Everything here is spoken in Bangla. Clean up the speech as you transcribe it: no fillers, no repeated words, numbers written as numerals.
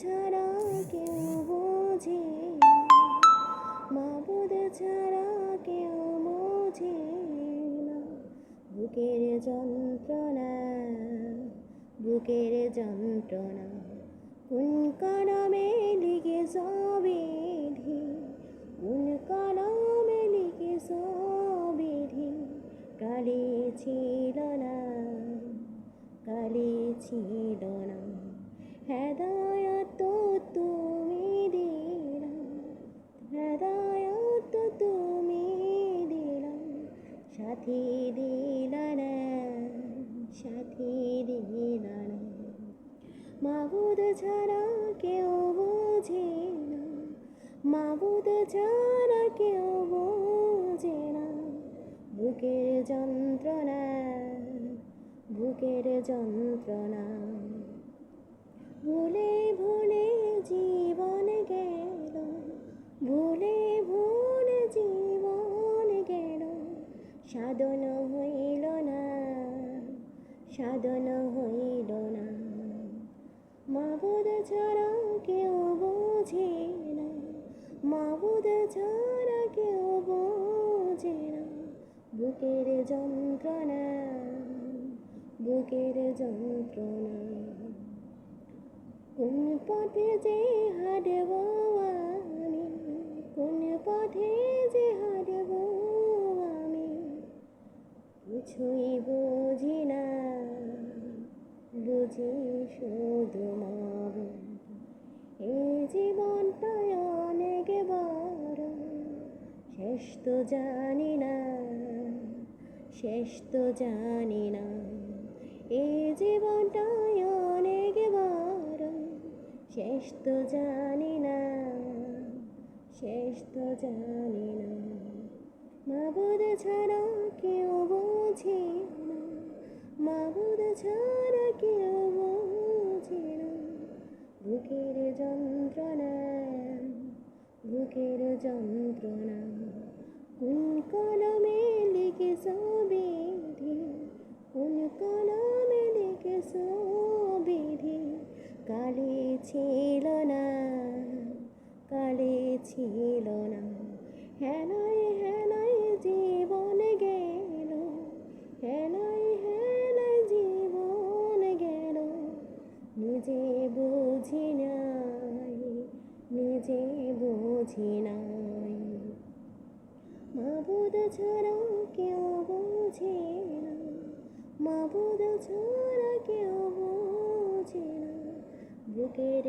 ছাড়া কেউ বোঝে না, মাবুদ ছাড়া কেউ বোঝে না। বুকের যন্ত্রণা, বুকের যন্ত্রণা, কোন কলমে লিখেছ বিধি, কোন কলমে লিখেছ বিধি। কালি ছিল না, কালি ছিল না, হেদায়েত তুমি দিলা, হেদায়েত তুমি দিলা, সাথী দিলা না, সাথী দিলা না। মাবুদ ছাড়া কেউ বোঝে না, মাবুদ ছাড়া কেউ বোঝে না। বুকের যন্ত্রণা, বুকের যন্ত্রণা, ভুলে ভুলে জীবন গেল, ভুলে ভুলে জীবন গেল। সাধন হইল না, সাধন হইল না। মাবুদ ছাড়া কেউ বোঝে না, মাবুদ ছাড়া কেউ বোঝে না। বুকের যন্ত্রণা, বুকের যন্ত্রণা, কোন পথে যে হাঁটব আমি, কোন পথে যে হাঁটব আমি, কিছুই বুঝি না, বুঝি শুধু মাবুদ। এই জীবনটায় অনেক বড়, শেষ তো জানি না, শেষ তো জানি না। এই জীবনটায় অনেক বড়, শেষ তো জানি না, শেষ তো জানি না। মাবুদ ছাড়া কেউ বোঝে না, মাবুদ ছাড়া কেউ বোঝে না। বুকের যন্ত্রণা, বুকের যন্ত্রণা, কোন কলমে লিখেছ বিধি, কোন কলমে লিখেছ বিধি। কালি ছিল না, কালি ছিল না, হেলায় হেলায় জীবন গেল, হেলায় হেলায় জীবন গেল। নিজে বুঝি নাই, নিজে বুঝি নাই। মাবুদ ছাড়া কেউ বোঝে না, মাবুদ ছাড়া কেউ বোঝে না। বুকের